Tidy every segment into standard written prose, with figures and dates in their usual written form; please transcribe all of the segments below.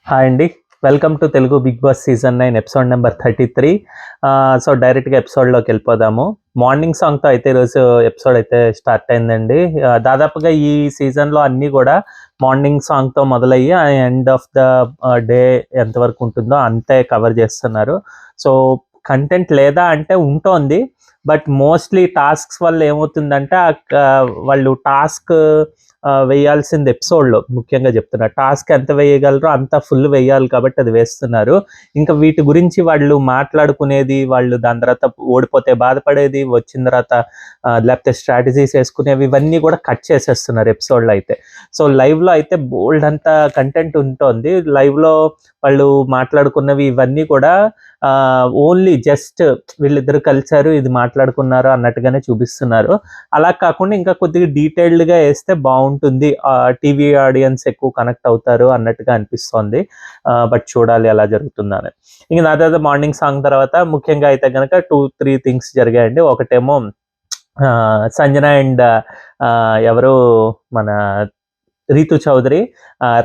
Hi అండి. Welcome to Telugu big boss season 9 episode number 33. So డైరెక్ట్‌గా ఎపిసోడ్‌లోకి వెళ్ళిపోదాము. మార్నింగ్ సాంగ్‌తో అయితే ఈరోజు ఎపిసోడ్ అయితే స్టార్ట్ అయిందండి. దాదాపుగా ఈ సీజన్‌లో అన్నీ కూడా మార్నింగ్ సాంగ్‌తో మొదలయ్యి ఎండ్ ఆఫ్ ద డే ఎంతవరకు ఉంటుందో అంతే కవర్ చేస్తున్నారు. సో కంటెంట్ లేదా అంటే ఉంటోంది. బట్ మోస్ట్‌లీ టాస్క్స్ వల్ల ఏమవుతుందంటే వాళ్ళు టాస్క్ వేయాల్సింది ఎపిసోడ్‌లో ముఖ్యంగా చెప్తున్నా. టాస్క్ ఎంత వేయగలరో అంత ఫుల్ వేయాలి కాబట్టి అది వేస్తున్నారు. ఇంకా వీటి గురించి వాళ్ళు మాట్లాడుకునేది, వాళ్ళు దాని తర్వాత ఓడిపోతే బాధపడేది, వచ్చిన తర్వాత లేకపోతే స్ట్రాటజీస్ యేసుకునేవి ఇవన్నీ కూడా కట్ చేసేస్తున్నారు ఎపిసోడ్‌లో అయితే. సో లైవ్‌లో అయితే బోలెడంత కంటెంట్ ఉంటోంది. లైవ్‌లో వాళ్ళు మాట్లాడుకున్నవి ఇవన్నీ కూడా ఓన్లీ జస్ట్ వీళ్ళిద్దరు కలిసారు, ఇది మాట్లాడుకున్నారు అన్నట్టుగానే చూపిస్తున్నారు. అలా కాకుండా ఇంకా కొద్దిగా డీటెయిల్డ్‌గా యేస్తే బావుంటుంది. టీవీ ఆడియన్స్ ఎక్కువ కనెక్ట్ అవుతారు అన్నట్టుగా అనిపిస్తోంది. బట్ చూడాలి ఎలా జరుగుతుందని. ఇంక దాని తర్వాత మార్నింగ్ సాంగ్ తర్వాత ముఖ్యంగా అయితే గనక 2, 3 థింగ్స్ జరిగాయండి. ఒకటేమో సంజన అండ్ ఎవరు మన రీతు చౌదరి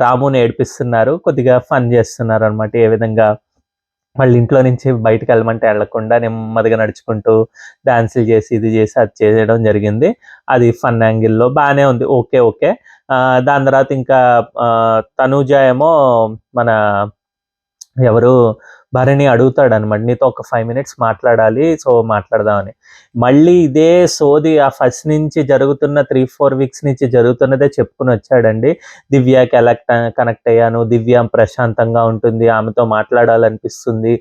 రాముని ఏడిపిస్తున్నారు. కొద్దిగా ఫన్ చేస్తున్నారనమాట. ఏ విధంగా వాళ్ళ ఇంట్లో నుంచి బయటికెళ్ళమంటే ఎళ్ళకుండా నెమ్మదిగా నడుచుకుంటూ డాన్సులు చేసి, ఇది చేసి, అది చేయడం జరిగింది. అది ఫన్ యాంగిల్‌లో బానే ఉంది. ఓకే. ఓకే. దాని తర్వాత ఇంకా తనూజ ఏమో మన ఎవరు భరణి అడుగుతాడనమాట. నీతో ఒక 5 మినిట్స్ మాట్లాడాలి. సో, మాట్లాడదామని. మళ్ళీ ఇదే సోది ఆ ఫస్ట్ నుంచి జరుగుతున్న 3, 4 వీక్స్ నుంచి జరుగుతున్నదే చెప్పుకొనొచ్చాడండి. దివ్యకి ఎలా కనెక్ట్ అయ్యాను. దివ్య ప్రశాంతంగా ఉంటుంది. ఆమెతో మాట్లాడాలనిపిస్తుంది.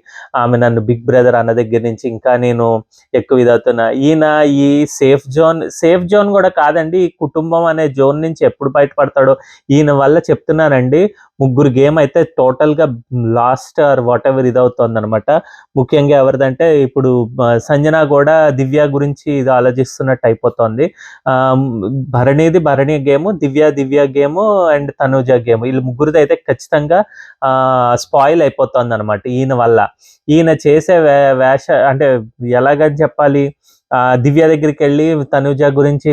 ఆమె నన్ను బిగ్ బ్రదర్ అన్న దగ్గర నుంచి ఇంకా నేను ఎక్కువ ఇదవుతున్నా. ఈయన ఈ సేఫ్ జోన్ గూడా కాదండి. ఈ కుటుంబం అనే జోన్ నుంచి ఎప్పుడు బయటపడతాడో ఈయన వల్ల చెప్తున్నానండి. ముగ్గురు గేమ్ అయితే టోటల్‌గా లాస్ట్ ఆర్ వాటెవర్ ఇదవుతోందనమాట. ముఖ్యంగా ఎవరిదంటే ఇప్పుడు సంజన గూడా దివ్య గురించి ఇది ఆలోచిస్తున్నట్టు అయిపోతోంది. ఆహ్, Bharani game, Divya game and Tanuja game. ఈళ్ళు ముగ్గురిదైతే ఖచ్చితంగా స్పాయిల్ అయిపోతోందనమాట ఈయన వల్ల. ఈయన చేసే అంటే ఎలాగని చెప్పాలి? దివ్య దగ్గరికెళ్ళి తనూజ గురించి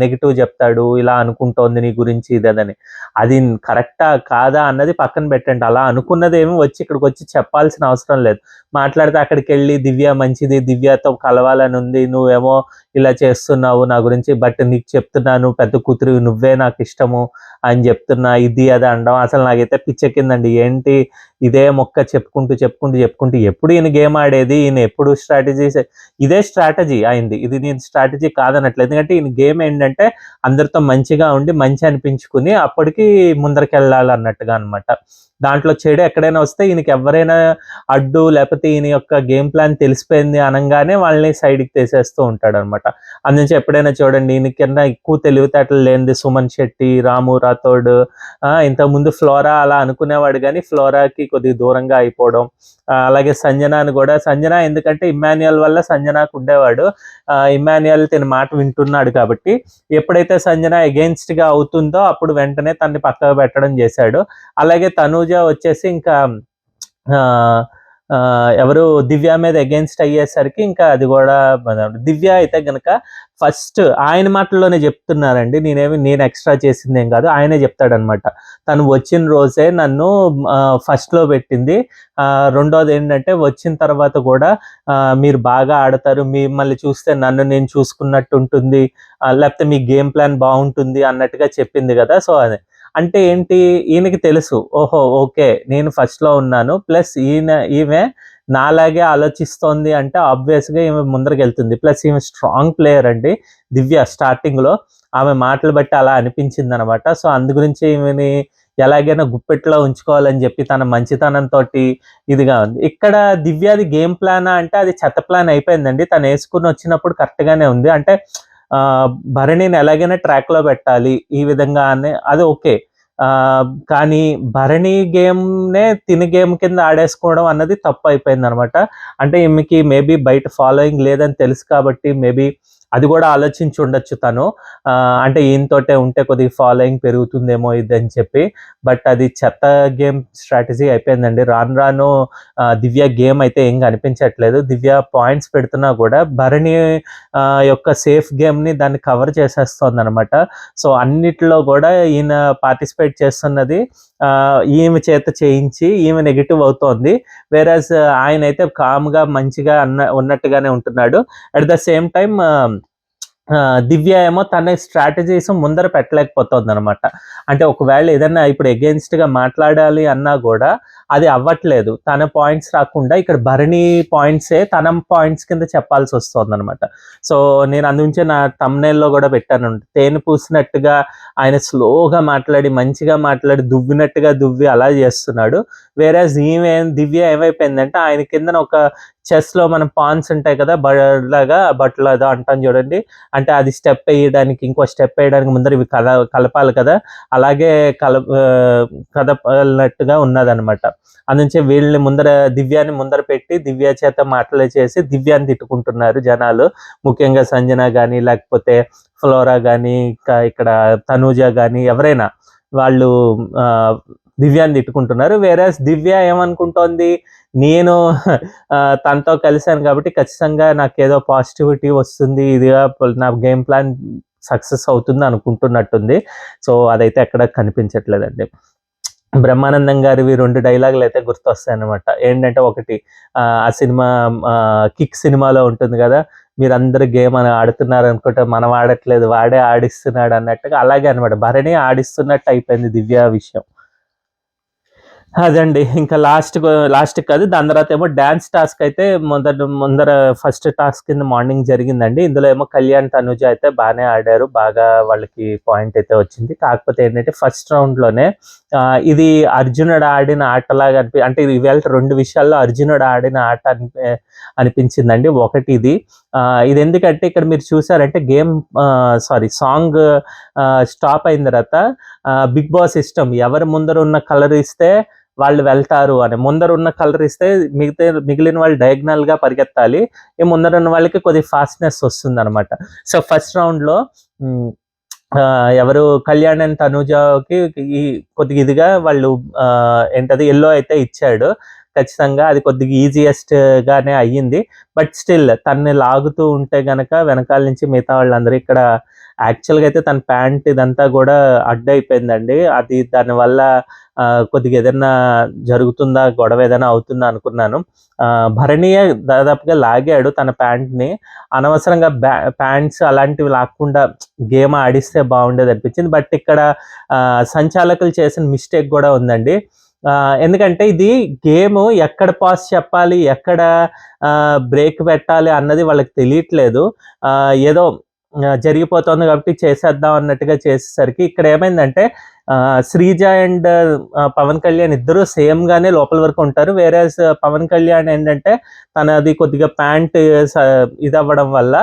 నెగెటివ్ చెప్తాడు. ఇలా అనుకుంటోంది నీ గురించి ఇదదని. అది కరెక్టా? కాదా? అన్నది పక్కన పెట్టండి. అలా అనుకున్నదేమో వచ్చి ఇక్కడికొచ్చి చెప్పాల్సిన అవసరం లేదు. మాట్లాడితే అక్కడికెళ్ళి దివ్య మంచిది, దివ్యతో కలవాలనుంది. నువ్వేమో ఇలా చేస్తున్నావు నా గురించి. బట్ నీకు చెప్తున్నాను పెద్ద కూతురివి నువ్వే నాకిష్టము అని చెప్తున్నా. ఇది అది అనడం అసలు నాకైతే పిచ్చెక్కిందండి. ఏంటి ఇదే మొక్క చెప్పుకుంటూ ఎప్పుడు ఈయన గేమ్ ఆడేది? ఈయన ఎప్పుడు ఇదే స్ట్రాటజీ అయింది. ఇది నేను స్ట్రాటజీ కాదనట్లేదు. ఎందుకంటే ఈయన గేమ్ ఏంటంటే అందరితో మంచిగా ఉండి మంచి అనిపించుకుని అప్పటికి ముందరకెళ్ళాలన్నట్టుగా అనమాట. దాంట్లో చెడు ఎక్కడైనా వస్తే ఈయనకి ఎవరైనా అడ్డు లేకపోతే ఈయన యొక్క గేమ్ ప్లాన్ తెలిసిపోయింది అనంగానే వాళ్ళని సైడ్‌కి తీసేస్తూ ఉంటాడనమాట. అందునుంచి ఎప్పుడైనా చూడండి ఈయన కింద ఎక్కువ తెలివితేటలు లేనిది సుమన్ శెట్టి, రాము రాథోడ్, ఇంతకుముందు ఫ్లోరా అలా అనుకునేవాడు గానీ ఫ్లోరాకి కొద్దిగా దూరంగా అయిపోవడం. అలాగే సంజనాని గూడా ఎందుకంటే ఇమ్మాన్యుయల్ వల్ల సంజనాకు ఉండేవాడు. ఇమ్మాన్యుయల్ తిన మాట వింటున్నాడు కాబట్టి ఎప్పుడైతే సంజన ఎగెయిన్స్ట్‌గా అవుతుందో అప్పుడు వెంటనే తనని పక్కకు పెట్టడం చేశాడు. అలాగే తనూజ వచ్చేసి ఇంకా ఆహ్, ఎవరు దివ్య మీద ఎగెయిన్స్ట్ అయ్యేసరికి ఇంకా అది గూడా దివ్య అయితే గనక ఫస్ట్ ఆయన మాటల్లోనే చెప్తున్నారండి. నేను ఎక్స్‌ట్రా చేసిందేం కాదు. ఆయనే చెప్తాడనమాట. తను వచ్చిన రోజే నన్ను ఫస్ట్‌లో పెట్టింది. రెండోదేంటంటే వచ్చిన తర్వాత కూడా మీరు బాగా ఆడతారు. మిమ్మల్ని చూస్తే నన్ను నేను చూసుకున్నట్టుంటుంది. లేకపోతే మీ గేమ్ ప్లాన్ బావుంటుంది అన్నట్టుగా చెప్పింది గదా! సో, అదే. అంటే ఏంటి? ఈయనకి తెలుసు. ఓహో! ఓకే. నేను ఫస్ట్‌లో ఉన్నాను. ప్లస్ ఈమె నాలాగే ఆలోచిస్తోంది అంటే ఆబ్వియస్‌గా ఈమె ముందరకెళ్తుంది. ప్లస్ ఈమె స్ట్రాంగ్ ప్లేయర్ అండి. దివ్య స్టార్టింగ్‌లో ఆమె మాటలు బట్టి అలా అనిపించిందనమాట. సో, అందు గురించి ఈమెని ఎలాగైనా గుప్పెట్లో ఉంచుకోవాలని జెప్పి తన మంచితనంతోటి ఇదిగా ఉంది. ఇక్కడ దివ్యది గేమ్ ప్లానా అంటే అది చెత్త ప్లాన్ అయిపోయిందండి. తనేసుకొనొచ్చినప్పుడు కరెక్ట్‌గానే ఉంది. అంటే భరణిని ఎలాగైనా ట్రాక్‌లో పెట్టాలి. ఈ విధంగానే అది ఓకే. కానీ భరణి గేమ్‌నే తిన గేమ్ కింద ఆడేసుకోవడం అన్నది తప్పయిపోయిందనమాట. అంటే ఈమెకి మేబీ బయట ఫాలోయింగ్ లేదని తెలుసు కాబట్టి మేబీ అది కూడా ఆలోచించి ఉండొచ్చు తను. అంటే ఈయనతోటే ఉంటే కొద్దిగా ఫాలోయింగ్ పెరుగుతుందేమో ఇది అని చెప్పి. బట్ అది చెత్త గేమ్ స్ట్రాటజీ అయిపోయిందండి. రాను రాను దివ్య గేమ్ అయితే ఏం కనిపించట్లేదు. దివ్య పాయింట్స్ పెడుతున్నా కూడా భరణి యొక్క సేఫ్ గేమ్ని దాన్ని కవర్ చేసేస్తోందనమాట. సో అన్నిట్లో కూడా ఈయన పార్టిసిపేట్ చేస్తున్నది ఈమె చేత చేయించి ఈమె నెగిటివ్ అవుతోంది. వేరాజ్ ఆయన అయితే కామ్గా మంచిగా ఉన్నట్టుగానే ఉంటున్నాడు. అట్ ద సేమ్ టైమ్ దివ్య ఏమో తన స్ట్రాటజీస్ ముందర పెట్టలేకపోతుంది అనమాట. అంటే ఒకవేళ ఏదన్నా ఇప్పుడు ఎగెయిన్స్ట్గా మాట్లాడాలి అన్నా కూడా అది అవ్వట్లేదు. తన పాయింట్స్ రాకుండా ఇక్కడ భరణి పాయింట్సే తన పాయింట్స్ కింద చెప్పాల్సి వస్తుంది అనమాట. సో నేను అందుంచే నా తమ్నేల్లో కూడా పెట్టాను, తేనె పూసినట్టుగా ఆయన స్లోగా మాట్లాడి మంచిగా మాట్లాడి దువ్వినట్టుగా దువ్వి అలా చేస్తున్నాడు. వేరేజ్ దివ్య ఏమైపోయిందంటే ఆయన కింద ఒక చెస్లో మనం పాన్స్ ఉంటాయి కదా, బట్టలు అదో అంటాం చూడండి. అంటే అది స్టెప్ వేయడానికి ఇంకో స్టెప్ వేయడానికి ముందర ఇవి కలపాలి కదా, అలాగే కదపాలన్నట్టుగా ఉన్నదనమాట. అందుంచే వీళ్ళని దివ్యాన్ని ముందర పెట్టి దివ్య చేత మాటలు చేసి దివ్యాన్ని తిట్టుకుంటున్నారు జనాలు. ముఖ్యంగా సంజన కానీ లేకపోతే ఫ్లోరా కానీ ఇక్కడ తనూజ కానీ ఎవరైనా వాళ్ళు దివ్యాన్ని తిట్టుకుంటున్నారు. వేరే దివ్య ఏమనుకుంటోంది, నేను తనతో కలిశాను కాబట్టి ఖచ్చితంగా నాకేదో పాజిటివిటీ వస్తుంది, ఇదిగా నా గేమ్ ప్లాన్ సక్సెస్ అవుతుంది అనుకుంటున్నట్టుంది. సో అదైతే ఎక్కడ కనిపించట్లేదండి. బ్రహ్మానందం గారివి 2 డైలాగులు అయితే గుర్తొస్తాయి అనమాట. ఏంటంటే ఒకటి ఆ సినిమా కిక్ సినిమాలో ఉంటుంది కదా, మీరందరూ గేమ్ అని ఆడుతున్నారు అనుకుంటే మనం ఆడట్లేదు వాడే ఆడిస్తున్నాడు అన్నట్టుగా, అలాగే అనమాట భరణి ఆడిస్తున్నట్టు అయిపోయింది దివ్య విషయం. అదండి. ఇంకా లాస్ట్ కాదు. దాని తర్వాత ఏమో డాన్స్ టాస్క్ అయితే ముందర ఫస్ట్ టాస్క్ కింద మార్నింగ్ జరిగిందండి. ఇందులో ఏమో కళ్యాణ్, తనుజ అయితే బాగానే ఆడారు. బాగా వాళ్ళకి పాయింట్ అయితే వచ్చింది. కాకపోతే ఏంటంటే ఫస్ట్ రౌండ్‌లోనే ఇది అర్జునుడు ఆడిన ఆటలాగా అంటే ఇవాళ 2 విషయాల్లో అర్జునుడు ఆడిన ఆట అనిపించిందండి. ఒకటి ఇది ఎందుకంటే ఇక్కడ మీరు చూసారంటే సాంగ్ స్టాప్ అయిన తర్వాత బిగ్ బాస్ ఇష్టం ఎవరు ముందర ఉన్న కలర్ ఇస్తే వాళ్ళు వెళ్తారు అని. ముందర ఉన్న కలర్ ఇస్తే మిగిలిన వాళ్ళు డయాగ్నల్ గా పరిగెత్తాలి, ఈ ముందర ఉన్న వాళ్ళకి కొద్దిగా ఫాస్ట్నెస్ వస్తుంది అనమాట. సో ఫస్ట్ రౌండ్ లో ఎవరు కళ్యాణ్ అండ్ తనూజకి కొద్దిగా ఇదిగా వాళ్ళు ఏంటది ఎల్లో అయితే ఇచ్చాడు. ఖచ్చితంగా అది కొద్దిగా ఈజియెస్ట్ గానే అయ్యింది. బట్ స్టిల్ తనని లాగుతూ ఉంటే గనక వెనకాల నుంచి మిగతా వాళ్ళందరూ ఇక్కడ యాక్చువల్గా అయితే తన ప్యాంట్ ఇదంతా కూడా అడ్డైపోయిందండి. అది దానివల్ల కొద్దిగా ఏదైనా జరుగుతుందా, గొడవ ఏదైనా అవుతుందా అనుకున్నాను. భరణీయే దాదాపుగా లాగాడు తన ప్యాంట్ని. అనవసరంగా ప్యాంట్స్ అలాంటివి లాక్కుండా గేమ్ ఆడిస్తే బాగుండేది అనిపించింది. బట్ ఇక్కడ సంచాలకులు చేసిన మిస్టేక్ కూడా ఉందండి. ఎందుకంటే ఇది గేమ్ ఎక్కడ పాస్ చెప్పాలి, ఎక్కడ బ్రేక్ పెట్టాలి అన్నది వాళ్ళకి తెలియట్లేదు. ఏదో జరిగిపోతుంది కాబట్టి చేసేద్దాం అన్నట్టుగా చేసేసరికి ఇక్కడ ఏమైందంటే శ్రీజ అండ్ పవన్ కళ్యాణ్ ఇద్దరు సేమ్ గానే లోపల వరకు ఉంటారు. వేరే పవన్ కళ్యాణ్ ఏంటంటే తనది కొద్దిగా ప్యాంట్ ఇది అవ్వడం వల్ల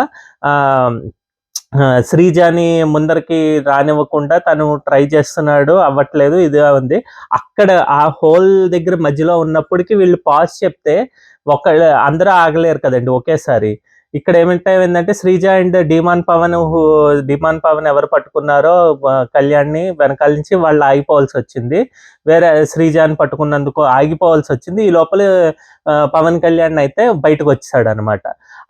శ్రీజాని ముందరికి రానివ్వకుండా తను ట్రై చేస్తున్నాడు, అవ్వట్లేదు, ఇదిగా ఉంది. అక్కడ ఆ హోల్ దగ్గర మధ్యలో ఉన్నప్పటికీ వీళ్ళు పాస్ చెప్తే అందరూ ఆగలేరు కదండి ఒకేసారి. ఇక్కడ ఏమంటే శ్రీజ అండ్ డిమాన్ పవన్ ఎవరు పట్టుకున్నారో కళ్యాణ్ని వెనకాల నుంచి వాళ్ళు ఆగిపోవాల్సి వచ్చింది. వేరే శ్రీజాని పట్టుకున్నందుకు ఆగిపోవాల్సి వచ్చింది. ఈ లోపల పవన్ కళ్యాణ్ అయితే బయటకు వచ్చాడు అనమాట.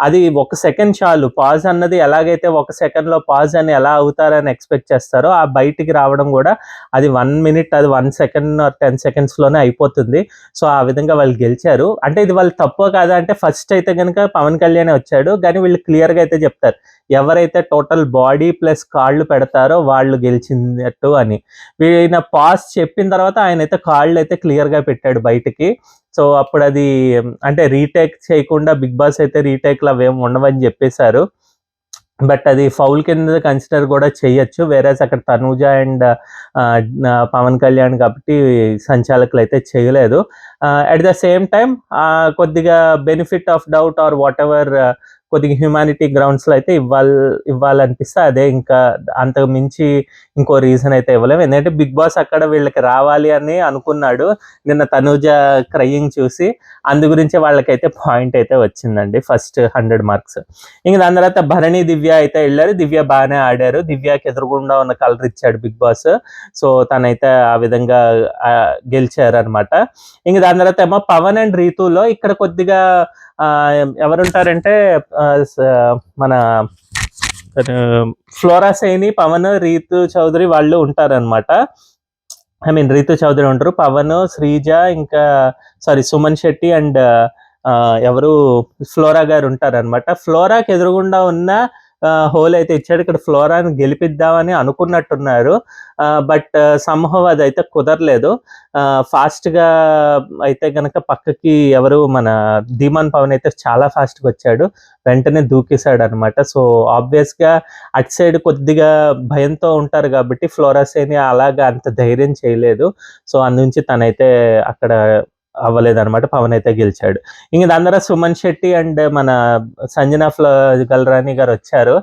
అది 1 సెకండ్ చాలు. పాజ్ అన్నది ఎలాగైతే 1 సెకండ్లో పాజ్ అని ఎలా అవుతారని ఎక్స్పెక్ట్ చేస్తారో ఆ బయటికి రావడం కూడా అది 1 మినిట్, అది 1 సెకండ్ 10 సెకండ్స్లోనే అయిపోతుంది. సో ఆ విధంగా వాళ్ళు గెలిచారు. అంటే ఇది వాళ్ళు తప్పో కాదా అంటే ఫస్ట్ అయితే కనుక పవన్ కళ్యాణ్ వచ్చాడు, కానీ వీళ్ళు క్లియర్గా అయితే చెప్తారు ఎవరైతే టోటల్ బాడీ ప్లస్ కాళ్ళు పెడతారో వాళ్ళు గెలిచినట్టు అని. వీళ్ళ పాస్ చెప్పిన తర్వాత ఆయన అయితే కాళ్ళు అయితే క్లియర్గా పెట్టాడు బయటికి. సో అప్పుడు అది అంటే రీటేక్ చేయకుండా బిగ్ బాస్ అయితే రీటేక్లు అవేమి ఉండవని చెప్పేశారు. బట్ అది ఫౌల్ కింద కన్సిడర్ కూడా చేయొచ్చు. వేరేస్ అక్కడ తనూజ అండ్ పవన్ కళ్యాణ్ కాబట్టి సంచాలకులు అయితే చేయలేదు. అట్ ద సేమ్ టైం కొద్దిగా benefit of doubt are what ever కొద్దిగా హ్యుమానిటీ గ్రౌండ్స్లో అయితే ఇవ్వాలనిపిస్తే అదే, ఇంకా అంతకు మించి ఇంకో రీజన్ అయితే ఇవ్వలేము. ఎందుకంటే బిగ్ బాస్ అక్కడ వీళ్ళకి రావాలి అని అనుకున్నాడు నిన్న తనూజ క్రయింగ్ చూసి, అందు గురించే వాళ్ళకైతే పాయింట్ అయితే వచ్చిందండి ఫస్ట్ 100 మార్క్స్. ఇంక దాని తర్వాత భరణి దివ్య అయితే వెళ్ళారు. దివ్య బాగానే ఆడారు. దివ్యకి ఎదురుగుండా ఉన్న కలర్ ఇచ్చాడు బిగ్ బాస్. సో తనైతే ఆ విధంగా గెలిచారనమాట. ఇంక దాని తర్వాత ఏమో పవన్ అండ్ రీతులో ఇక్కడ కొద్దిగా ఎవరుంటారంటే మన ఫ్లోరా సైని, పవన్, రీతు చౌదరి వాళ్ళు ఉంటారనమాట. ఐ మీన్ రీతు చౌదరి ఉంటారు, పవన్, శ్రీజ, ఇంకా సుమన్ శెట్టి అండ్ ఎవరు ఫ్లోరా గారు ఉంటారనమాట. ఫ్లోరాకి ఎదురుగుండా ఉన్న హోల్ అయితే ఇచ్చాడు. ఇక్కడ ఫ్లోరాని గెలిపిద్దామని అనుకున్నట్టున్నారు, బట్ సంహవ్ అది అయితే కుదరలేదు. ఫాస్ట్గా అయితే కనుక పక్కకి ఎవరు మన ధీమాన్ పవన్ అయితే చాలా ఫాస్ట్గా వచ్చాడు, వెంటనే దూకేశాడు అనమాట. సో ఆబ్వియస్గా అటు సైడ్ కొద్దిగా భయంతో ఉంటారు కాబట్టి ఫ్లోరాసేని అలాగా అంత ధైర్యం చేయలేదు. సో అందుంచి తనైతే అక్కడ అవ్వలేదన్నమాట, పవన్ అయితే గెలిచాడు. ఇంక దాని తర్వాత సుమన్ శెట్టి అండ్ మన సంజన గల్రాని గారు వచ్చారు.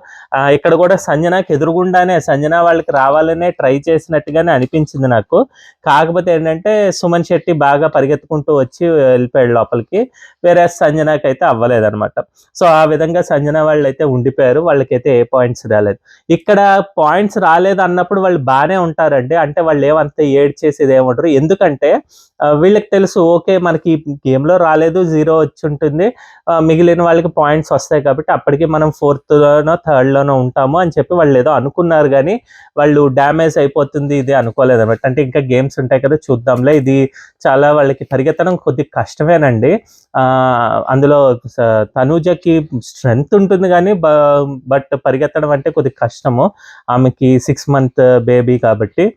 ఇక్కడ కూడా సంజనాకి ఎదురుగుండానే సంజన వాళ్ళకి రావాలనే ట్రై చేసినట్టుగానే అనిపించింది నాకు. కాకపోతే ఏంటంటే సుమన్ శెట్టి బాగా పరిగెత్తుకుంటూ వచ్చి వెళ్ళిపోయాడు లోపలికి, వేరే సంజనాకి అయితే అవ్వలేదన్నమాట. సో ఆ విధంగా సంజన వాళ్ళు అయితే ఉండిపోయారు, వాళ్ళకైతే ఏ పాయింట్స్ రాలేదు. ఇక్కడ పాయింట్స్ రాలేదు అన్నప్పుడు వాళ్ళు బాగానే ఉంటారండి, అంటే వాళ్ళు ఏమంత ఏడ్ చేసేది ఏమంటారు, ఎందుకంటే వీళ్ళకి తెలుసు ఓకే మనకి గేమ్లో రాలేదు, 0 వచ్చి ఉంటుంది, మిగిలిన వాళ్ళకి పాయింట్స్ వస్తాయి కాబట్టి అప్పటికి మనం 4th లోనో 3rd లోనో ఉంటాము అని చెప్పి వాళ్ళు ఏదో అనుకున్నారు, కానీ వాళ్ళు డ్యామేజ్ అయిపోతుంది ఇది అనుకోలేదు అనమాట. అంటే ఇంకా గేమ్స్ ఉంటాయి కదా చూద్దాంలే, ఇది చాలా వాళ్ళకి పరిగెత్తడం కొద్దిగా కష్టమేనండి. అందులో తనూజకి స్ట్రెంగ్త్ ఉంటుంది కానీ బట్ పరిగెత్తడం అంటే కొద్దిగా కష్టము, ఆమెకి 6 month బేబీ కాబట్టి.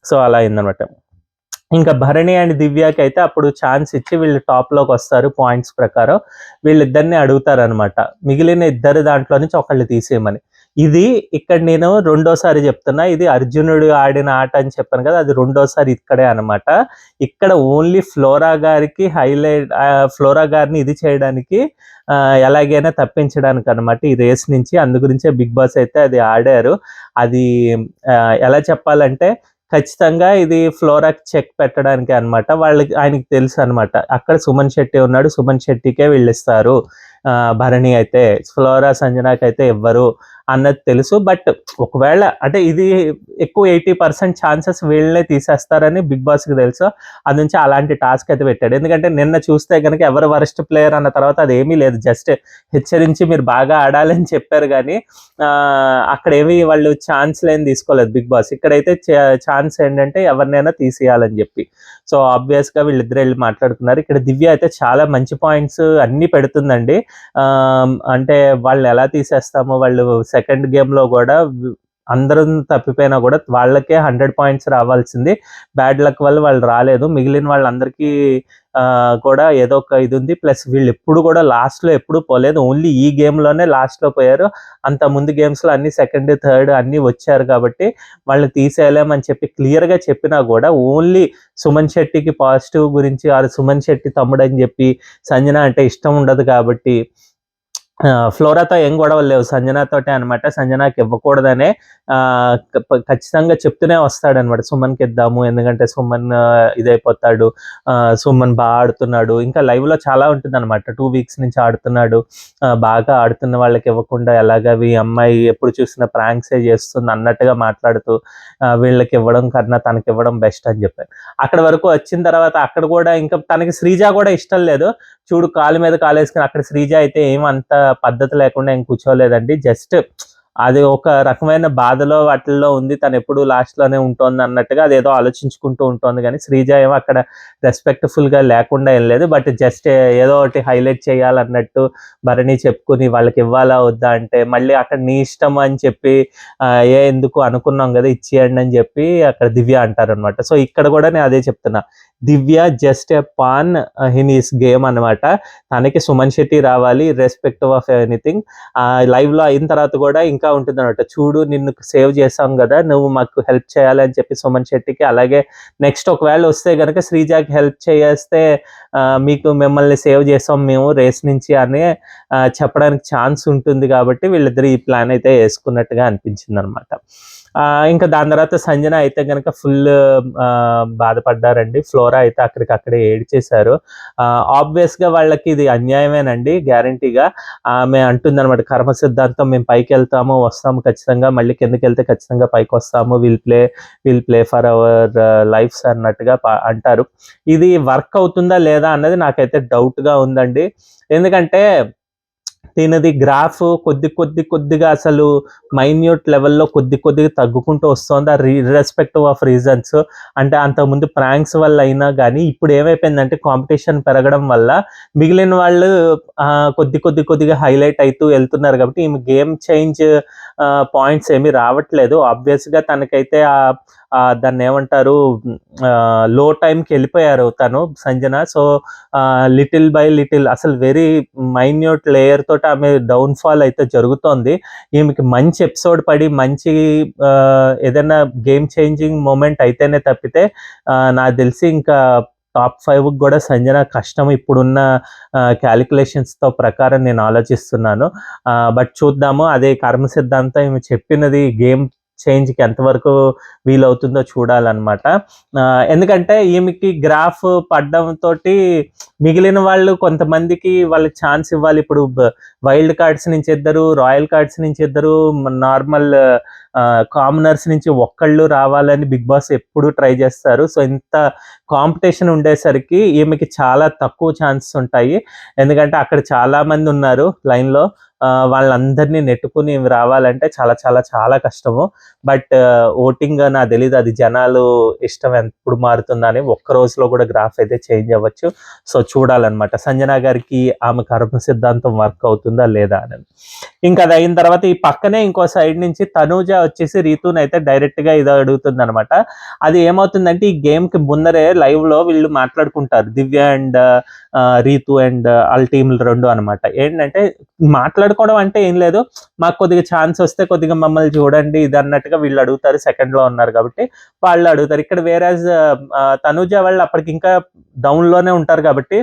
సో అలా అయిందనమాట. ఇంకా భరణి అండ్ దివ్యకి అయితే అప్పుడు ఛాన్స్ ఇచ్చి వీళ్ళు టాప్లోకి వస్తారు పాయింట్స్ ప్రకారం, వీళ్ళిద్దరిని అడుగుతారనమాట మిగిలిన ఇద్దరు దాంట్లో నుంచి ఒకళ్ళు తీసేయమని. ఇది ఇక్కడ నేను రెండోసారి చెప్తున్నా, ఇది అర్జునుడు ఆడిన ఆట అని చెప్పాను కదా, అది రెండోసారి ఇక్కడే అనమాట. ఇక్కడ ఓన్లీ ఫ్లోరా గారికి ఫ్లోరా గారిని ఇది చేయడానికి, ఎలాగైనా తప్పించడానికి అనమాట ఈ రేస్ నుంచి. అందు గురించే బిగ్ బాస్ అయితే అది ఆడారు. అది ఎలా చెప్పాలంటే ఖచ్చితంగా ఇది ఫ్లోరాకి చెక్ పెట్టడానికి అనమాట. ఆయనకి తెలుసు అనమాట, అక్కడ సుమన్ శెట్టి ఉన్నాడు, సుమన్ శెట్టికే వీళ్ళిస్తారు, భరణి అయితే ఫ్లోరా సంజనాకి అయితే ఇవ్వరు అన్నది తెలుసు. బట్ ఒకవేళ అంటే ఇది ఎక్కువ 80% ఛాన్సెస్ వీళ్ళనే తీసేస్తారని బిగ్ బాస్కి తెలుసు, అది నుంచి అలాంటి టాస్క్ అయితే పెట్టాడు. ఎందుకంటే నిన్న చూస్తే కనుక ఎవరు వరస్ట్ ప్లేయర్ అన్న తర్వాత అది ఏమీ లేదు, జస్ట్ హెచ్చరించి మీరు బాగా ఆడాలని చెప్పారు, కానీ అక్కడ ఏమి వాళ్ళు ఛాన్స్లు ఏం తీసుకోలేదు బిగ్ బాస్. ఇక్కడైతే ఛాన్స్ ఏంటంటే ఎవరినైనా తీసేయాలని చెప్పి. సో ఆబ్వియస్గా వీళ్ళిద్దరు వెళ్ళి మాట్లాడుకున్నారు. ఇక్కడ దివ్య అయితే చాలా మంచి పాయింట్స్ అన్నీ పెడుతుందండి. అంటే వాళ్ళు ఎలా తీసేస్తామో, వాళ్ళు సెకండ్ గేమ్లో కూడా అందరూ తప్పిపోయినా కూడా వాళ్ళకే 100 పాయింట్స్ రావాల్సింది, బ్యాడ్ లక్ వల్ల వాళ్ళు రాలేదు. మిగిలిన వాళ్ళందరికీ కూడా ఏదో ఒక ఇది ఉంది, ప్లస్ వీళ్ళు ఎప్పుడు కూడా లాస్ట్లో ఎప్పుడు పోలేదు, ఓన్లీ ఈ గేమ్లోనే లాస్ట్లో పోయారు. అంత ముందు గేమ్స్లో అన్ని సెకండ్ థర్డ్ అన్నీ వచ్చారు కాబట్టి వాళ్ళని తీసేయలేమని చెప్పి క్లియర్గా చెప్పినా కూడా ఓన్లీ సుమన్ శెట్టికి పాజిటివ్ గురించి, సుమన్ శెట్టి తమ్ముడు అని చెప్పి సంజన అంటే ఇష్టం ఉండదు కాబట్టి ఫ్లోరాతో ఏం గొడవలు లేవు, సంజనాతోటే అనమాట. సంజనాకి ఇవ్వకూడదనే ఖచ్చితంగా చెప్తూనే వస్తాడనమాట, సుమన్కి ఇద్దాము ఎందుకంటే సుమన్ ఇదైపోతాడు, సుమన్ బాగా ఆడుతున్నాడు. ఇంకా లైవ్లో చాలా ఉంటుంది అనమాట, 2 weeks నుంచి ఆడుతున్నాడు, బాగా ఆడుతున్న వాళ్ళకి ఇవ్వకుండా ఎలాగ ఈ అమ్మాయి ఎప్పుడు చూసిన ప్రాంక్సే చేస్తుంది అన్నట్టుగా మాట్లాడుతూ వీళ్ళకి ఇవ్వడం కన్నా తనకి ఇవ్వడం బెస్ట్ అని చెప్పారు. అక్కడ వరకు వచ్చిన తర్వాత అక్కడ కూడా ఇంకా తనకి శ్రీజ కూడా ఇష్టం లేదు, చూడు కాలు మీద కాలేసుకుని. అక్కడ శ్రీజ అయితే ఏమంత పద్ధతి లేకుండా ఏం కూర్చోలేదండి, జస్ట్ అది ఒక రకమైన బాధలో వాటిల్లో ఉంది, తను ఎప్పుడు లాస్ట్లోనే ఉంటుంది అన్నట్టుగా అదేదో ఆలోచించుకుంటూ ఉంటుంది. కానీ శ్రీజ ఏమో అక్కడ రెస్పెక్ట్ఫుల్గా లేకుండా ఏం లేదు, బట్ జస్ట్ ఏదో ఒకటి హైలైట్ చేయాలన్నట్టు భరణి చెప్పుకుని వాళ్ళకి ఇవ్వాలా వద్దా అంటే మళ్ళీ అక్కడ నీ ఇష్టం అని చెప్పి ఎందుకు అనుకున్నాం కదా ఇచ్చేయండి అని చెప్పి అక్కడ దివ్య అంటారనమాట. సో ఇక్కడ కూడా నేను అదే చెప్తున్నా, Divya just a pawn in his game అనమాట. తనకి సుమన్ శెట్టి రావాలి రెస్పెక్టివ్ ఆఫ్ ఎనీథింగ్. లైవ్లో అయిన తర్వాత కూడా ఇంకా ఉంటుంది అనమాట, చూడు నిన్ను సేవ్ చేసాం కదా, నువ్వు మాకు హెల్ప్ చేయాలి అని చెప్పి సుమన్ శెట్టికి. అలాగే నెక్స్ట్ ఒకవేళ వస్తే కనుక శ్రీజాకి హెల్ప్ చేస్తే మీకు మిమ్మల్ని సేవ్ చేసాం మేము రేస్ నుంచి అని చెప్పడానికి ఛాన్స్ ఉంటుంది. కాబట్టి వీళ్ళిద్దరు ఈ ప్లాన్ అయితే వేసుకున్నట్టుగా అనిపించింది అనమాట. ఇంకా దాని తర్వాత సంజన అయితే కనుక ఫుల్ బాధపడ్డారండి. ఫ్లోరా అయితే అక్కడికక్కడే ఏడ్చేశారు. ఆబ్వియస్గా వాళ్ళకి ఇది అన్యాయమేనండి, గ్యారంటీగా. ఆమె అంటుంది అనమాట, కర్మ సిద్ధాంతం, మేము పైకి వెళ్తాము వస్తాము ఖచ్చితంగా, మళ్ళీ కిందకి వెళ్తే ఖచ్చితంగా పైకి వస్తాము, will play for our lifes అన్నట్టుగా అంటారు. ఇది వర్క్ అవుతుందా లేదా అన్నది నాకైతే డౌట్గా ఉందండి. ఎందుకంటే దీనిది గ్రాఫ్ కొద్దిగా అసలు మైన్యూట్ లెవెల్లో కొద్దిగా తగ్గుకుంటూ వస్తుంది, ఇర్రెస్పెక్టివ్ ఆఫ్ రీజన్స్. అంటే అంతకుముందు ప్రాంక్స్ వల్ల అయినా కానీ ఇప్పుడు ఏమైపోయిందంటే కాంపిటీషన్ పెరగడం వల్ల మిగిలిన వాళ్ళు కొద్దిగా హైలైట్ అవుతూ వెళ్తున్నారు. కాబట్టి ఈమె గేమ్ చేంజ్ పాయింట్స్ ఏమీ రావట్లేదు. ఆబ్వియస్గా తనకైతే దాన్ని ఏమంటారు, లో టైంకి వెళ్ళిపోయారు తను Sanjana. So little by little అసలు వెరీ మైన్యూట్ లేయర్ తోటి ఆమె డౌన్ఫాల్ అయితే జరుగుతోంది. ఈమెకి మంచి ఎపిసోడ్ పడి మంచి ఏదైనా గేమ్ చేంజింగ్ మూమెంట్ అయితేనే తప్పితే నాకు తెలిసి ఇంకా టాప్ 5 కూడా సంజన కష్టం ఇప్పుడున్న క్యాలిక్యులేషన్స్తో ప్రకారం నేను ఆలోచిస్తున్నాను. బట్ చూద్దాము, అదే కర్మ సిద్ధాంతం ఈమె చెప్పినది గేమ్ చేంజ్కి ఎంతవరకు వీలవుతుందో చూడాలన్నమాట. ఎందుకంటే ఈమెకి గ్రాఫ్ పడ్డంతో మిగిలిన వాళ్ళు కొంతమందికి వాళ్ళకి ఛాన్స్ ఇవ్వాలి. ఇప్పుడు వైల్డ్ కార్డ్స్ నుంచి ఇద్దరు, రాయల్ కార్డ్స్ నుంచి ఇద్దరు, నార్మల్ కామనర్స్ నుంచి ఒక్కళ్ళు రావాలని బిగ్ బాస్ ఎప్పుడు ట్రై చేస్తారు. సో ఇంత కాంపిటీషన్ ఉండేసరికి ఈమెకి చాలా తక్కువ ఛాన్సెస్ ఉంటాయి. ఎందుకంటే అక్కడ చాలా మంది ఉన్నారు లైన్లో, వాళ్ళందరినీ నెట్టుకుని రావాలంటే చాలా చాలా చాలా కష్టము. బట్ ఓటింగ్ నాకు తెలీదు, అది జనాలు ఇష్టం ఎప్పుడు మారుతుందని. ఒక్క రోజులో కూడా గ్రాఫ్ అయితే చేంజ్ అవ్వచ్చు. సో చూడాలన్నమాట సంజన గారికి ఆమె కర్మ సిద్ధాంతం వర్క్ అవుతుందా లేదా అని. ఇంకా అది అయిన తర్వాత ఈ పక్కనే ఇంకో సైడ్ నుంచి తనూజ వచ్చేసి రీతుని అయితే డైరెక్ట్గా ఇది అడుగుతుంది అనమాట. అది ఏమవుతుందంటే ఈ గేమ్కి ముందరే లైవ్లో వీళ్ళు మాట్లాడుకుంటారు, దివ్య అండ్ రీతు అండ్ వాళ్ళ టీంలు రెండు అనమాట. ఏంటంటే మాట్లాడుకోవడం అంటే ఏం లేదు, మాకు కొద్దిగా ఛాన్స్ వస్తే కొద్దిగా మమ్మల్ని చూడండి ఇది అన్నట్టుగా వీళ్ళు అడుగుతారు. సెకండ్లో ఉన్నారు కాబట్టి వాళ్ళు అడుగుతారు. ఇక్కడ వేరేజ్ తనూజ వాళ్ళు అప్పటికి ఇంకా డౌన్లోనే ఉంటారు కాబట్టి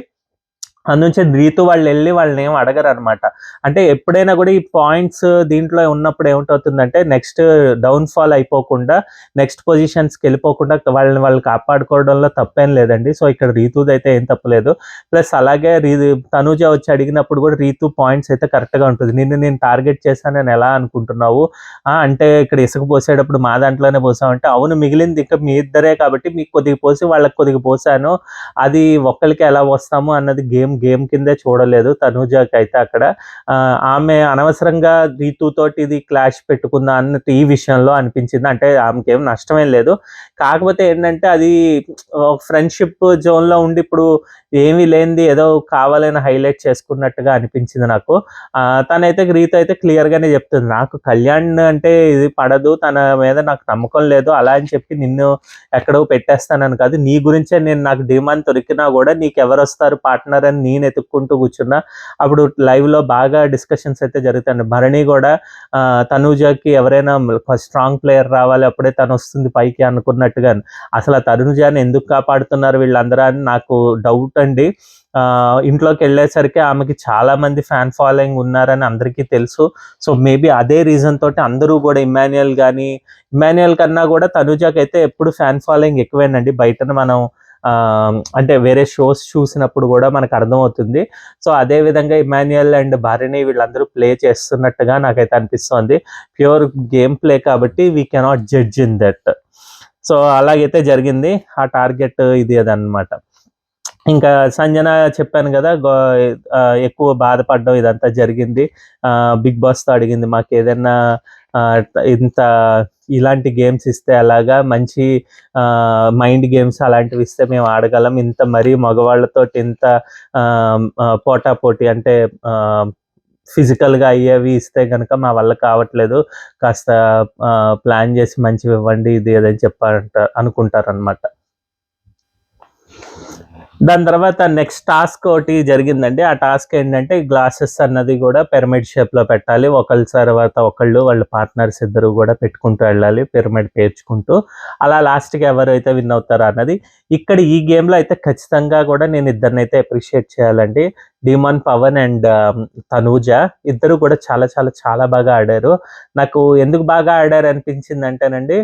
అందుంచి రీతు వాళ్ళు వెళ్ళి వాళ్ళని ఏం అడగరు అనమాట. అంటే ఎప్పుడైనా కూడా ఈ పాయింట్స్ దీంట్లో ఉన్నప్పుడు ఏమిటవుతుందంటే నెక్స్ట్ డౌన్ఫాల్ అయిపోకుండా, నెక్స్ట్ పొజిషన్స్కి వెళ్ళిపోకుండా వాళ్ళు కాపాడుకోవడంలో తప్పేం లేదండి. సో ఇక్కడ రీతుది అయితే ఏం తప్పలేదు. ప్లస్ అలాగే తనూజ వచ్చి అడిగినప్పుడు కూడా రీతు పాయింట్స్ అయితే కరెక్ట్గా ఉంటుంది. నేను టార్గెట్ చేశానని ఎలా అనుకుంటున్నావు, అంటే ఇక్కడ ఇసుక పోసేటప్పుడు మా దాంట్లోనే పోసామంటే, అవును మిగిలింది ఇంకా మీ ఇద్దరే కాబట్టి మీకు కొద్దిగా పోసి వాళ్ళకి కొద్దిగా పోసాను, అది ఒక్కరికి ఎలా వస్తాము అన్నది గేమ్ కిందే చూడలేదు తనూజకి అయితే. అక్కడ ఆమె అనవసరంగా రీతుతోటి ఇది క్లాష్ పెట్టుకుందా అన్నట్టు ఈ విషయంలో అనిపించింది. అంటే ఆమెకి ఏం నష్టమేం లేదు, కాకపోతే ఏంటంటే అది ఫ్రెండ్షిప్ జోన్లో ఉండి ఇప్పుడు ఏమీ లేనిది ఏదో కావాలని హైలైట్ చేసుకున్నట్టుగా అనిపించింది నాకు. తనైతే రీతు అయితే క్లియర్గానే చెప్తుంది, నాకు కళ్యాణ్ అంటే ఇది పడదు, తన మీద నాకు నమ్మకం లేదు, అలా అని చెప్పి నిన్ను ఎక్కడో పెట్టేస్తానని కాదు, నీ గురించే నేను నాకు డిమాండ్ దొరికినా కూడా నీకు ఎవరు వస్తారు పార్ట్నర్ అని నేను ఎత్తుక్కుంటూ కూర్చున్నా. అప్పుడు లైవ్లో బాగా డిస్కషన్స్ అయితే జరుగుతాయి. భరణి కూడా తనూజకి ఎవరైనా స్ట్రాంగ్ ప్లేయర్ రావాలి అప్పుడే తను వస్తుంది పైకి అనుకున్నట్టుగా, అసలు ఆ తనూజని ఎందుకు కాపాడుతున్నారు వీళ్ళందరూ అని నాకు డౌట్ అండి. ఇంట్లోకి వెళ్ళేసరికి ఆమెకి చాలా మంది ఫ్యాన్ ఫాలోయింగ్ ఉన్నారని అందరికీ తెలుసు. సో మేబీ అదే రీజన్ తోటి అందరూ కూడా ఇమాన్యుయల్ కన్నా కూడా తనూజకి అయితే ఎప్పుడు ఫ్యాన్ ఫాలోయింగ్ ఎక్కువేనండి. బయట మనం అంటే వేరే షోస్ చూసినప్పుడు కూడా మనకు అర్థమవుతుంది. సో అదే విధంగా ఇమాన్యుయల్ అండ్ భరణి వీళ్ళందరూ ప్లే చేస్తున్నట్టుగా నాకైతే అనిపిస్తోంది. ప్యూర్ గేమ్ ప్లే కాబట్టి we cannot judge in that. So అలాగైతే జరిగింది, ఆ టార్గెట్ ఇది అదనమాట. ఇంకా సంజన చెప్పాను కదా, ఎక్కువ బాధపడడం ఇదంతా జరిగింది. బిగ్ బాస్తో అడిగింది, మాకు ఏదైనా ఇంత ఇలాంటి గేమ్స్ ఇస్తే అలాగా, మంచి మైండ్ గేమ్స్ అలాంటివి ఇస్తే మేము ఆడగలం, ఇంత మరీ మగవాళ్ళతో ఇంత పోటాపోటీ అంటే ఫిజికల్గా అయ్యేవి ఇస్తే కనుక మా వల్ల కావట్లేదు, కాస్త ప్లాన్ చేసి మంచివి ఇవ్వండి ఇది ఏదని అనుకుంటారనమాట. దాని తర్వాత నెక్స్ట్ టాస్క్ ఒకటి జరిగిందండి. ఆ టాస్క్ ఏంటంటే గ్లాసెస్ అన్నది కూడా పిరమిడ్ షేప్‌లో పెట్టాలి. ఒకళ్ళ తర్వాత ఒకళ్ళు వాళ్ళ పార్ట్నర్స్ ఇద్దరు కూడా పెట్టుకుంటూ వెళ్ళాలి. పిరమిడ్ పేర్చుకుంటూ. అలా లాస్ట్‌కి ఎవరైతే విన్ అవుతారో అన్నది. ఇక్కడ ఈ గేమ్‌లో అయితే ఖచ్చితంగా కూడా నేను ఇద్దరినైతే అప్రిషియేట్ చేయాలండి. డీమాన్ పవన్ అండ్ తనూజ ఇద్దరు కూడా చాలా చాలా చాలా బాగా ఆడారు. నాకు ఎందుకు బాగా ఆడారు అనిపించిందంటేనండి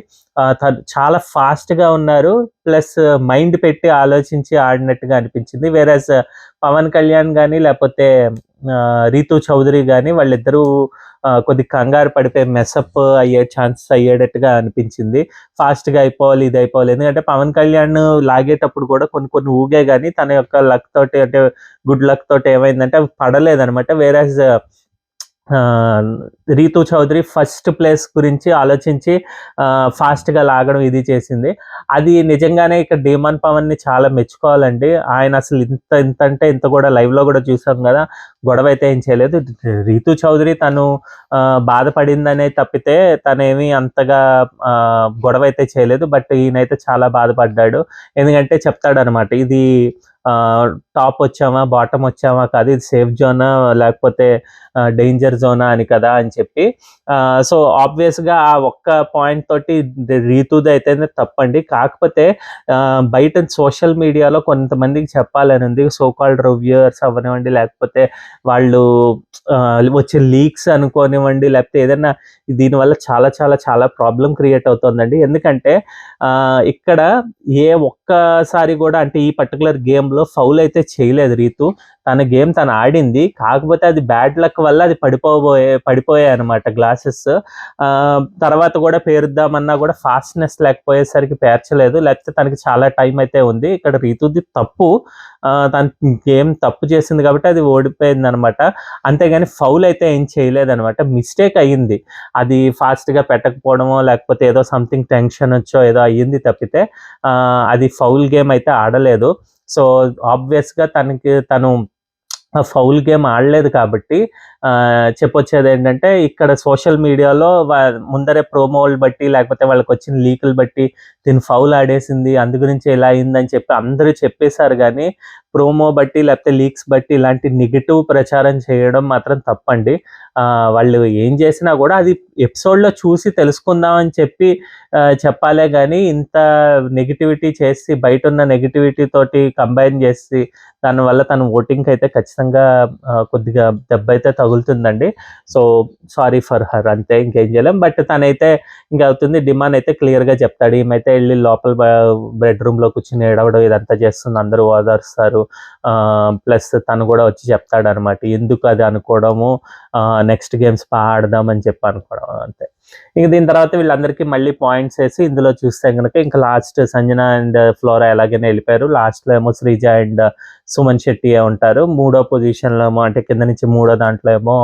తను చాలా ఫాస్ట్‌గా ఉన్నారు. ప్లస్ మైండ్ పెట్టి ఆలోచించి ఆడినట్టుగా అనిపించింది. వేరేస్ పవన్ కళ్యాణ్ గాని, లేపోతే రీతూ చౌదరి గాని వాళ్ళిద్దరూ కొద్దిగా కంగారు పడిపోయి మెసప్ అయ్యే ఛాన్సెస్ అయ్యేటట్టుగా అనిపించింది. ఫాస్ట్‌గా అయిపోవాలి, ఇది అయిపోవాలి. ఎందుకంటే పవన్ కళ్యాణ్ లాగేటప్పుడు కూడా కొన్ని కొన్ని ఊగాయి గాని తన యొక్క లక్ తోటి అంటే గుడ్ లక్ తోటి ఏమైందంటే అవి పడలేదనమాట. Whereas Rithu Chowdary first place గురించి ఆలోచించి ఫాస్ట్‌గా లాగడం ఇది చేసింది. అది నిజంగానే ఇక్కడ డీమాన్ పవన్‌ని చాలా మెచ్చుకోవాలండి. ఆయన అసలు ఇంత ఇంత అంటే ఇంత కూడా లైవ్‌లో కూడా చూసాం గదా! గొడవ అయితే ఏం చేయలేదు. రీతూ చౌదరి తను బాధపడిందనే తప్పితే తనేమి అంతగా గొడవ అయితే చేయలేదు. బట్ ఈయనైతే చాలా బాధపడ్డాడు. ఎందుకంటే చెప్తాడనమాట. ఇది టాప్ వచ్చామా, బాటమ్ వచ్చామా కాదు. ఇది సేఫ్ జోనా లేకపోతే డేంజర్ జోనా అని కదా అని చెప్పి. సో ఆబ్వియస్‌గా ఆ ఒక్క పాయింట్ తోటి రీతూది అయితే తప్పండి. కాకపోతే బయట సోషల్ మీడియాలో కొంతమందికి చెప్పాలని ఉంది. సో కాల్డ్ రివ్యూయర్స్ అవ్వనివ్వండి, లేకపోతే వాళ్ళు వచ్చే లీక్స్ అనుకోనివ్వండి, లేకపోతే ఏదైనా దీనివల్ల చాలా చాలా చాలా ప్రాబ్లమ్ క్రియేట్ అవుతుందండి. ఎందుకంటే ఇక్కడ ఏ ఒక్కసారి కూడా అంటే ఈ పర్టికులర్ గేమ్‌లో ఫౌల్ అయితే చేయలేదు రీతు. తన గేమ్ తను ఆడింది. కాకపోతే అది బ్యాడ్ లక్ వల్ల అది పడిపోయాయన్నమాట గ్లాసెస్. తర్వాత కూడా పేరుద్దామన్నా కూడా ఫాస్ట్‌నెస్ లేకపోయేసరికి పేర్చలేదు. లేకపోతే తనకి చాలా టైం అయితే ఉంది. ఇక్కడ రీతుది తప్పు. తను గేమ్ తప్పు చేసింది కాబట్టి అది ఓడిపోయిందనమాట. అంతేగాని ఫౌల్ అయితే ఏం చేయలేదనమాట. మిస్టేక్ అయ్యింది. అది ఫాస్ట్‌గా పెట్టకపోవడమో, లేకపోతే ఏదో సంథింగ్ టెన్షన్ వచ్చో ఏదో అయ్యింది తప్పితే అది ఫౌల్ గేమ్ అయితే ఆడలేదు. సో ఆబ్వియస్‌గా తను ఫౌల్ గేమ్ ఆడలేదు కాబట్టి చెప్పొచ్చేదేంటంటే ఇక్కడ సోషల్ మీడియాలో ముందరే ప్రోమోలు బట్టి లేకపోతే వాళ్ళకొచ్చిన లీకులు బట్టి తిను ఫౌల్ ఆడేసింది. అందు గురించి ఇలా అయిందని చెప్పి అందరూ చెప్పేసారు గానీ, ప్రోమో బట్టి లేకపోతే లీక్స్ బట్టి ఇలాంటి నెగెటివ్ ప్రచారం చేయడం మాత్రం తప్పండి. వాళ్ళు ఏం చేసినా కూడా అది ఎపిసోడ్‌లో చూసి తెలుసుకుందాం అని చెప్పి చెప్పాలే గానీ, ఇంత నెగటివిటీ చేసి బయటున్న నెగటివిటీ తోటి కంబైన్ చేసి దానివల్ల తను ఓటింగ్‌కైతే ఖచ్చితంగా కొద్దిగా దెబ్బైతే తగులుతుందండి. సో, సారీ ఫర్ హర్ అంతే ఇంకేం చేయలేం. బట్ తనైతే ఇంక అవుతుంది డిమాండ్ అయితే క్లియర్‌గా చెప్తాడు. ఈమైతే ఎళ్లి లోపల బెడ్‌రూమ్‌లో కూర్చొని ఏడవడం ఇదంతా చేస్తుంది. అందరూ ఓదారుస్తారు. ప్లస్ తను కూడా వచ్చి చెప్తాడనమాట. ఎందుకు అది అనుకోవడము, నెక్స్ట్ గేమ్స్ ఆడదాం అని చెప్పి అనుకోవడం అంతే. ఇంక దీని తర్వాత వీళ్ళందరికీ మళ్ళీ పాయింట్స్ ఏసి ఇందులో చూస్తే గనక ఇంకా లాస్ట్ సంజన అండ్ ఫ్లోరా ఎలాగైనా వెళ్ళిపోయారు. లాస్ట్‌లో ఏమో శ్రీజ అండ్ సుమన్ శెట్టియే ఉంటారు. మూడో పొజిషన్‌లో ఏమో అంటే కింద నుంచి మూడో దాంట్లో ఏమో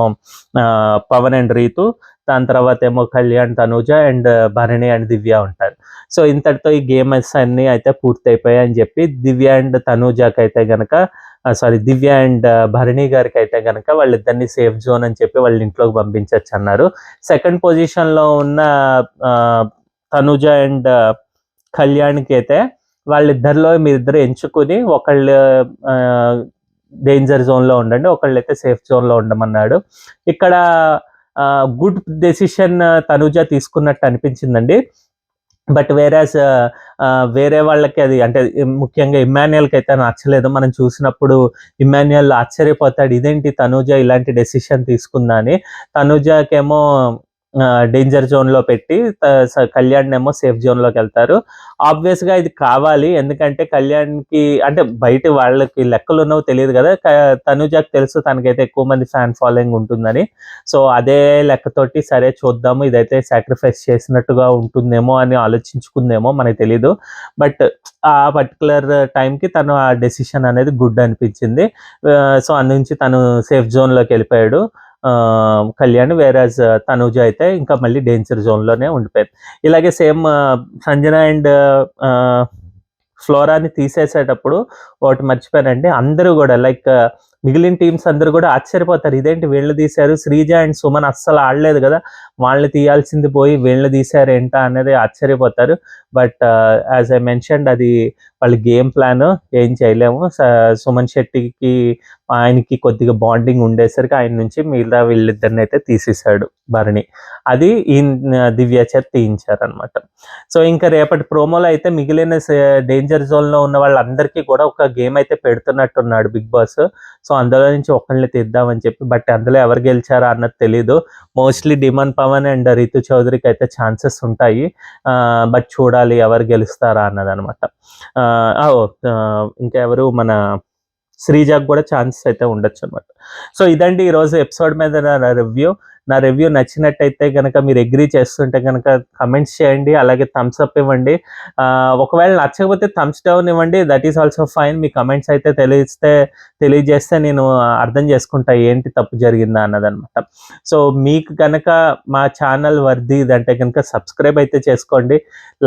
పవన్ అండ్ రీతు. దాని తర్వాత ఏమో కళ్యాణ్, తనూజ అండ్ భరణి అండ్ దివ్య ఉంటారు. సో ఇంతటితో ఈ గేమ్స్ అన్నీ అయితే పూర్తయిపోయాయి అని చెప్పి దివ్య అండ్ తనూజకైతే గనక దివ్య అండ్ భరణి గారికైతే గనక వాళ్ళిద్దరిని సేఫ్ జోన్ అని చెప్పి వాళ్ళ ఇంట్లోకి పంపించొచ్చు అన్నారు. సెకండ్ పొజిషన్‌లో ఉన్న తనూజ అండ్ కళ్యాణ్‌కి అయితే వాళ్ళిద్దరిలో మీరిద్దరు ఎంచుకొని ఒకళ్ళు డేంజర్ జోన్‌లో ఉండండి. ఒకళ్ళైతే సేఫ్ జోన్‌లో ఉండమన్నాడు. ఇక్కడ గుడ్ డెసిషన్ తనూజ తీసుకున్నట్టు అనిపించిందండి. బట్ వేరే వాళ్ళకి అది అంటే ముఖ్యంగా ఇమ్మాన్యుయల్‌కి అయితే నచ్చలేదు. మనం చూసినప్పుడు ఇమ్మాన్యుయల్ ఆశ్చర్యపోతాడు. ఇదేంటి తనూజ ఇలాంటి డెసిషన్ తీసుకుందా అని. తనూజకేమో డేంజర్ జోన్‌లో పెట్టి కళ్యాణ్‌నేమో సేఫ్ జోన్‌లోకెళ్తారు. ఆబ్వియస్‌గా ఇది కావాలి. ఎందుకంటే కళ్యాణ్‌కి అంటే బయట వాళ్ళకి లెక్కలున్నవో తెలీదు గదా! తనూజకి తెలుసు తనకైతే ఎక్కువ మంది ఫ్యాన్ ఫాలోయింగ్ ఉంటుందని. సో అదే లెక్కతోటి సరే చూద్దాము ఇదైతే సాక్రిఫైస్ చేసినట్టుగా ఉంటుందేమో అని ఆలోచించుకుందేమో మనకు తెలీదు. బట్ ఆ పర్టిక్యులర్ టైంకి తను ఆ డెసిషన్ అనేది గుడ్ అనిపించింది. సో అందునుంచి తను సేఫ్ జోన్‌లోకెళ్ళిపోయాడు. కళ్యాణ్. వేరాజ్ తనూజ అయితే ఇంకా మళ్ళీ డేంజర్ జోన్‌లోనే ఉండిపోయింది. ఇలాగే సేమ్ సంజన అండ్ ఫ్లోరాని తీసేసేటప్పుడు ఒకటి మర్చిపోయానండి. అందరూ గూడా లైక్ మిగిలిన టీమ్స్ అందరూ గూడా ఆశ్చర్యపోతారు. ఇదేంటి వీళ్ళని తీశారు. శ్రీజ అండ్ సుమన్ అస్సలు ఆడలేదు గదా! వాళ్ళని తీయాల్సింది పోయి వీళ్ళని తీశారు ఏంటా అనేది ఆశ్చర్యపోతారు. బట్ యాజ్ ఐ మెన్షన్డ్ అది వాళ్ళ గేమ్ ప్లాన్ ఏం చేయలేము. సుమన్ శెట్టికి ఆయనకి కొద్దిగా బాండింగ్ ఉండేసరికి ఆయన నుంచి మిగతా వీళ్ళిద్దరిని అయితే తీసేశాడు భరణి. అది ఈ దివ్య చేత తీయించారనమాట. సో ఇంకా రేపటి ప్రోమోలో అయితే మిగిలిన డేంజర్ జోన్లో ఉన్న వాళ్ళందరికీ కూడా ఒక గేమ్ అయితే పెడుతున్నట్టున్నాడు బిగ్ బాస్. సో అందులో నుంచి ఒకళ్ళని తీద్దామని చెప్పి, బట్ అందులో ఎవరు గెలిచారా అన్నది తెలీదు. మోస్ట్లీ డిమాన్ పవన్ అండ్ రితు చౌదరికి అయితే ఛాన్సెస్ ఉంటాయి. బట్ చూడాలి ఎవరు గెలుస్తారా అన్నదనమాట. ఇంకా ఎవరు మన శ్రీజాకు కూడా ఛాన్సెస్ అయితే ఉండొచ్చు అనమాట. సో ఇదండి ఈరోజు ఎపిసోడ్ మీద నా రివ్యూ. నా రివ్యూ నచ్చినట్టయితే కనుక, మీరు అగ్రీ చేస్తుంటే కనుక కమెంట్స్ చేయండి, అలాగే థమ్స్ అప్ ఇవ్వండి. ఒకవేళ నచ్చకపోతే థమ్స్ డౌన్ ఇవ్వండి, that is also fine. Me comments అయితే తెలియజేస్తే నేను అర్థం చేసుకుంటా ఏంటి తప్పు జరిగిందా అన్నదనమాట. సో మీకు కనుక మా ఛానల్ వర్ది ఇదంటే కనుక సబ్స్క్రైబ్ అయితే చేసుకోండి.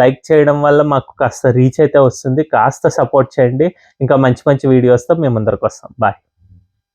లైక్ చేయడం వల్ల మాకు కాస్త రీచ్ అయితే వస్తుంది. కాస్త సపోర్ట్ చేయండి. ఇంకా మంచి మంచి వీడియోస్తో మేము ముందరకు వస్తాం. బాయ్.